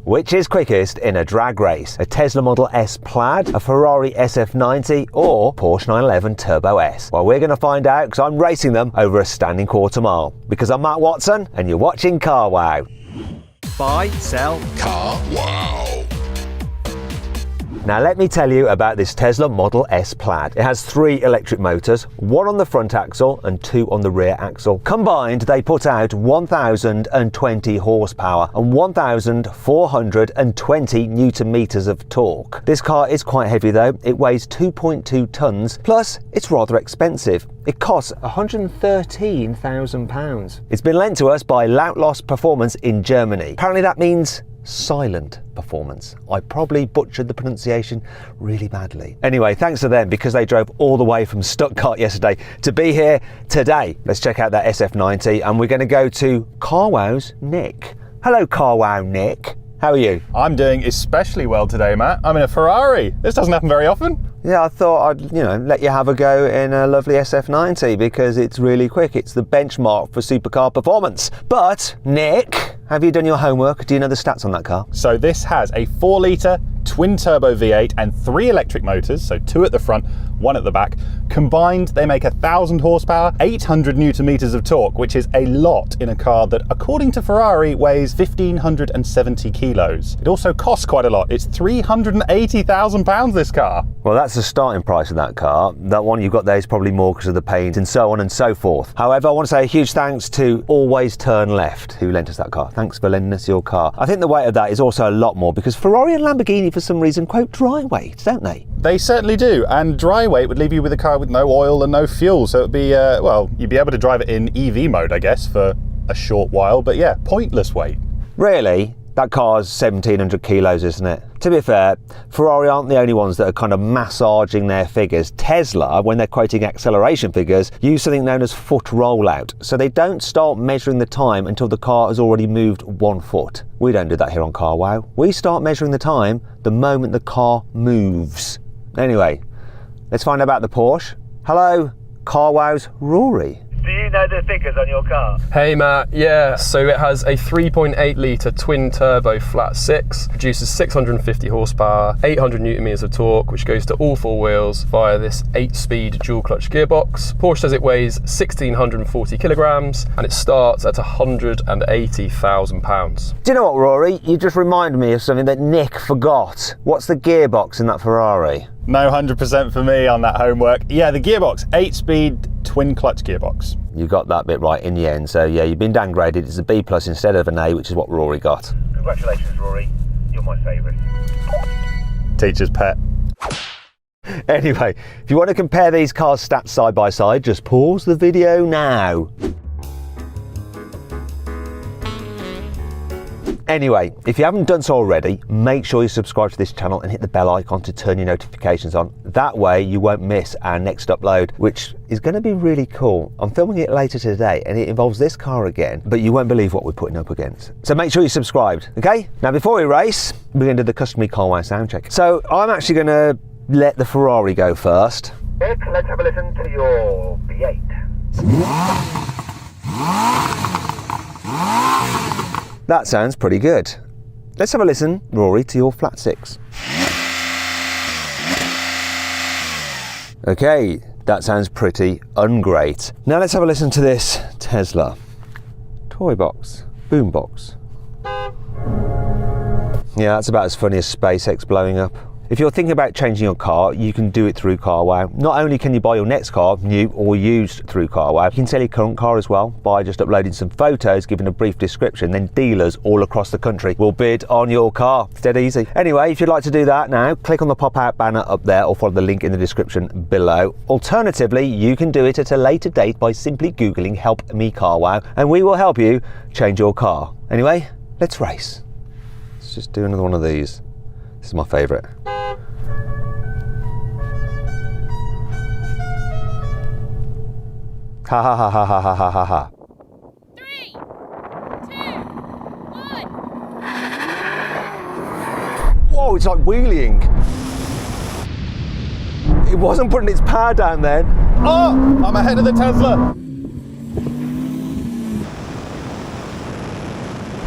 Which is quickest in a drag race? A Tesla Model S Plaid, a Ferrari SF90 or Porsche 911 Turbo S? Well, we're going to find out because I'm racing them over a standing quarter mile. Because I'm Matt Watson and you're watching Car Wow. Buy, sell, Car Wow. Now let me tell you about this Tesla Model S Plaid. It has 3 electric motors, 1 on the front axle and 2 on the rear axle. Combined, they put out 1,020 horsepower and 1,420 Newton meters of torque. This car is quite heavy though. It weighs 2.2 tons, plus it's rather expensive. It costs £113,000. It's been lent to us by Lautlos Performance in Germany. Apparently that means silent performance. I probably butchered the pronunciation really badly. Anyway, thanks to them because they drove all the way from Stuttgart yesterday to be here today. Let's check out that SF90 and we're going to go to Car Wow's Nick. Hello Car Wow Nick. How are you? I'm doing especially well today, Matt. I'm in a Ferrari. This doesn't happen very often. Yeah, I thought I'd, let you have a go in a lovely SF90 because it's really quick. It's the benchmark for supercar performance. But, Nick, have you done your homework? Do you know the stats on that car? So this has a 4-litre twin-turbo V8 and 3 electric motors, so 2 at the front, 1 at the back. Combined, they make 1,000 horsepower, 800 Newton meters of torque, which is a lot in a car that, according to Ferrari, weighs 1,570 kilos. It also costs quite a lot. It's £380,000, this car. Well, that's the starting price of that car. That one you've got there is probably more because of the paint and so on and so forth. However, I want to say a huge thanks to Always Turn Left, who lent us that car. Thanks for lending us your car. I think the weight of that is also a lot more because Ferrari and Lamborghini, for some reason, quote dry weight, don't they? They certainly do, and dry weight would leave you with a car with no oil and no fuel, so it'd be, well, you'd be able to drive it in EV mode, I guess, for a short while, but yeah, pointless weight. Really? That car's 1,700 kilos, isn't it? To be fair, Ferrari aren't the only ones that are kind of massaging their figures. Tesla, when they're quoting acceleration figures, use something known as foot rollout. So they don't start measuring the time until the car has already moved 1 foot. We don't do that here on Car Wow. We start measuring the time the moment the car moves. Anyway, let's find out about the Porsche. Hello, Car Wow's Rory. Do you know the figures on your car? Hey Matt, yeah, so it has a 3.8 litre twin turbo flat 6, produces 650 horsepower, 800 Newton meters of torque, which goes to all 4 wheels via this 8-speed dual clutch gearbox. Porsche says it weighs 1,640 kilograms and it starts at £180,000. Do you know what, Rory? You just reminded me of something that Nick forgot. What's the gearbox in that Ferrari? No 100% for me on that homework. Yeah, the gearbox, 8-speed twin clutch gearbox. You got that bit right in the end, so yeah, you've been downgraded. It's a B+ instead of an A, which is what Rory got. Congratulations, Rory. You're my favourite. Teacher's pet. Anyway, if you want to compare these cars' stats side by side, just pause the video now. Anyway, if you haven't done so already, make sure you subscribe to this channel and hit the bell icon to turn your notifications on. That way you won't miss our next upload, which is going to be really cool. I'm filming it later today and it involves this car again, but you won't believe what we're putting up against. So make sure you're subscribed, okay? Now before we race, we're going to do the customary Car Wow sound check. So I'm actually going to let the Ferrari go first. Nick, let's have a listen to your V8. That sounds pretty good. Let's have a listen, Rory, to your flat 6. Okay, that sounds pretty ungreat. Now let's have a listen to this Tesla. Toy box, boom box. Yeah, that's about as funny as SpaceX blowing up. If you're thinking about changing your car, you can do it through Car Wow. Not only can you buy your next car, new or used, through Car Wow, you can sell your current car as well by just uploading some photos, giving a brief description, then dealers all across the country will bid on your car. It's dead easy. Anyway, if you'd like to do that now, click on the pop-out banner up there or follow the link in the description below. Alternatively, you can do it at a later date by simply Googling Help Me Car Wow and we will help you change your car. Anyway, let's race. Let's just do another one of these. This is my favourite. Ha ha ha ha ha ha ha ha ha. 3, 2, 1. Whoa, it's like wheeling. It wasn't putting its power down then. Oh, I'm ahead of the Tesla.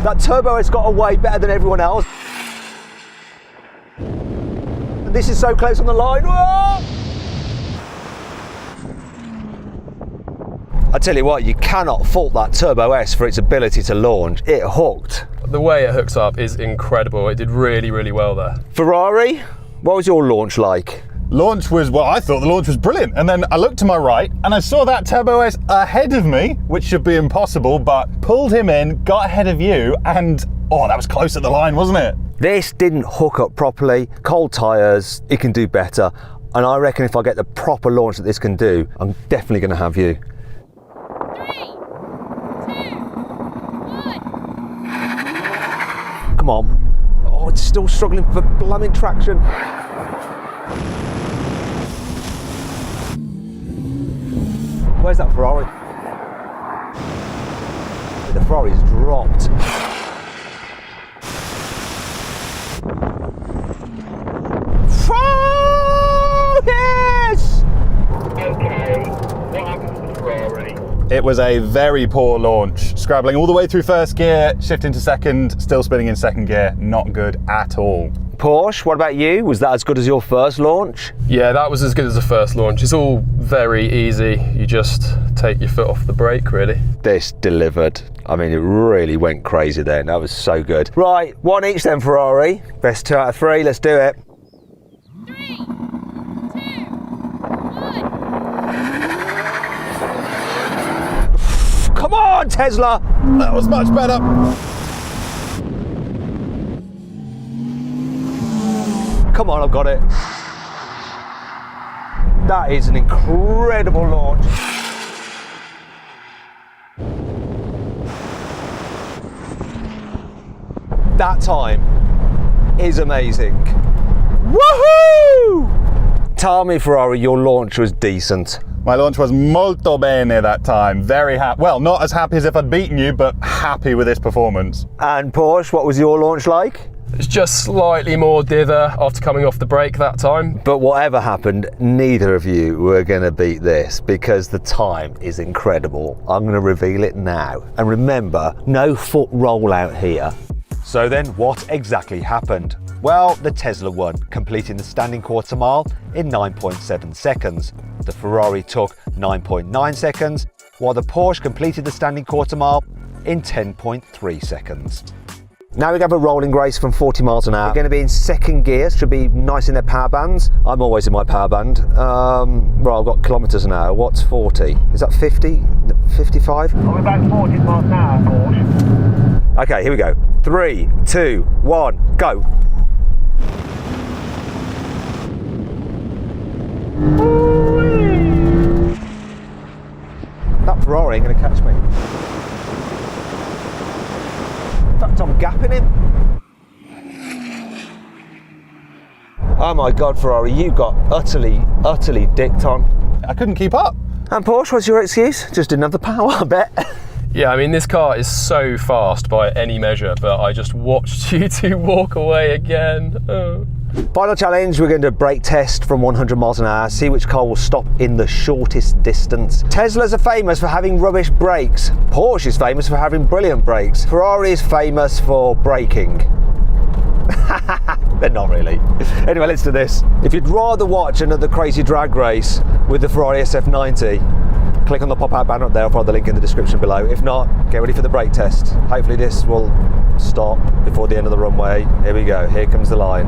That turbo has got away better than everyone else. And this is so close on the line. Whoa! I tell you what, you cannot fault that Turbo S for its ability to launch. It hooked. The way it hooks up is incredible. It did really, really well there. Ferrari, what was your launch like? Launch was, well, I thought the launch was brilliant. And then I looked to my right and I saw that Turbo S ahead of me, which should be impossible, but pulled him in, got ahead of you, and oh, that was close at the line, wasn't it? This didn't hook up properly. Cold tyres, it can do better. And I reckon if I get the proper launch that this can do, I'm definitely going to have you. 3, 2, 1. Come on. Oh, it's still struggling for blooming traction. Where's that Ferrari? The Ferrari's dropped. Oh, yes! Okay, what happened to the Ferrari? It was a very poor launch. Scrabbling all the way through first gear, shifting to second, still spinning in second gear. Not good at all. Porsche, what about you? Was that as good as your first launch? Yeah, that was as good as the first launch. It's all very easy. You just take your foot off the brake, really. This delivered. I mean, it really went crazy then. That was so good. Right, one each then, Ferrari. Best 2 out of 3, let's do it. 3, 2, 1. Come on, Tesla! That was much better. Come on, I've got it. That is an incredible launch. That time is amazing. Woohoo! Tell me, Ferrari, your launch was decent. My launch was molto bene that time. Very happy. Well, not as happy as if I'd beaten you, but happy with this performance. And Porsche, what was your launch like? It's just slightly more dither after coming off the brake that time. But whatever happened, neither of you were going to beat this because the time is incredible. I'm going to reveal it now. And remember, no foot rollout here. So then what exactly happened? Well, the Tesla won, completing the standing quarter mile in 9.7 seconds. The Ferrari took 9.9 seconds, while the Porsche completed the standing quarter mile in 10.3 seconds. Now we have a rolling race from 40 miles an hour. We're going to be in second gear, should be nice in their power bands. I'm always in my power band. Well, I've got kilometres an hour. What's 40? Is that 50? 55? I'm about 40 miles an hour, Porsche. Okay, here we go. 3, 2, 1, go. That Ferrari ain't going to catch me. In fact, I'm gapping him. Oh my God, Ferrari, you got utterly dicked on. I couldn't keep up. And Porsche, what's your excuse? Just didn't have the power, I bet. Yeah, I mean, this car is so fast by any measure, but I just watched you two walk away again. Oh. Final challenge, we're going to do a brake test from 100 miles an hour, see which car will stop in the shortest distance. Teslas are famous for having rubbish brakes. Porsche is famous for having brilliant brakes. Ferrari is famous for braking. They're not really. Anyway, let's do this. If you'd rather watch another crazy drag race with the Ferrari SF90, click on the pop-out banner up there. I'll put the link in the description below. If not, get ready for the brake test. Hopefully this will stop before the end of the runway. Here we go. Here comes the line.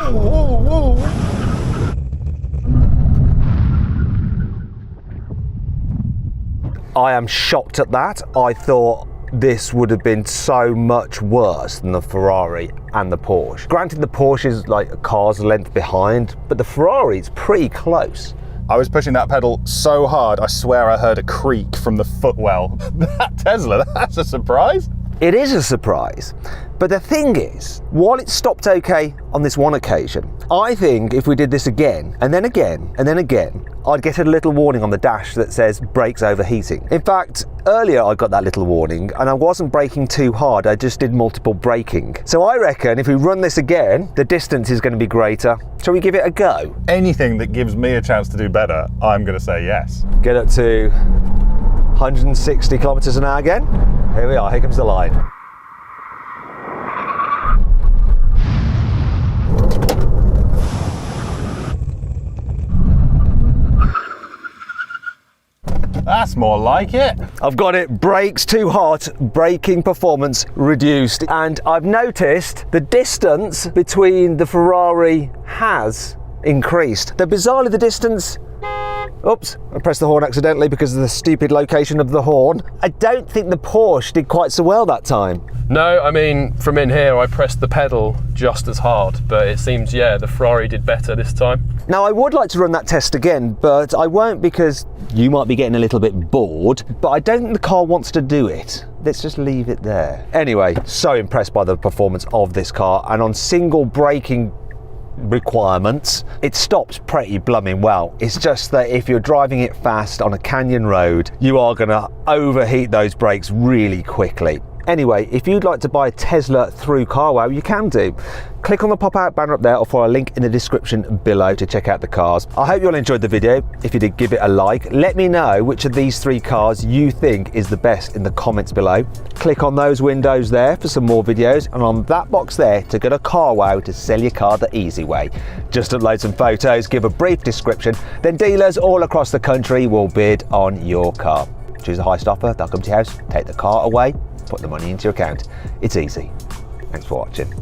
Whoa, whoa. I am shocked at that. I thought this would have been so much worse than the Ferrari and the Porsche. Granted, the Porsche is like a car's length behind, but the Ferrari is pretty close. I was pushing that pedal so hard, I swear I heard a creak from the footwell. That Tesla, that's a surprise. It is a surprise. But the thing is, while it stopped okay on this one occasion, I think if we did this again, and then again, and then again, I'd get a little warning on the dash that says brakes overheating. In fact, earlier I got that little warning and I wasn't braking too hard, I just did multiple braking. So I reckon if we run this again, the distance is going to be greater. Shall we give it a go? Anything that gives me a chance to do better, I'm going to say yes. Get up to 160 kilometers an hour again. Here we are, here comes the line. That's more like it. I've got it, brakes too hot, braking performance reduced. And I've noticed the distance between the Ferrari has increased. Though bizarrely the distance, oops, I pressed the horn accidentally because of the stupid location of the horn. I don't think the Porsche did quite so well that time. No, I mean, from in here, I pressed the pedal just as hard, but it seems, yeah, the Ferrari did better this time. Now, I would like to run that test again, but I won't because you might be getting a little bit bored, but I don't think the car wants to do it. Let's just leave it there. Anyway, so impressed by the performance of this car, and on single braking requirements, it stops pretty blooming well. It's just that if you're driving it fast on a canyon road, you are going to overheat those brakes really quickly. Anyway, if you'd like to buy a Tesla through CarWow, you can do. Click on the pop-out banner up there or follow a link in the description below to check out the cars. I hope you all enjoyed the video. If you did, give it a like. Let me know which of these 3 cars you think is the best in the comments below. Click on those windows there for some more videos, and on that box there to go to CarWow to sell your car the easy way. Just upload some photos, give a brief description, then dealers all across the country will bid on your car. Choose the highest offer, they'll come to your house, take the car away, put the money into your account. It's easy. Thanks for watching.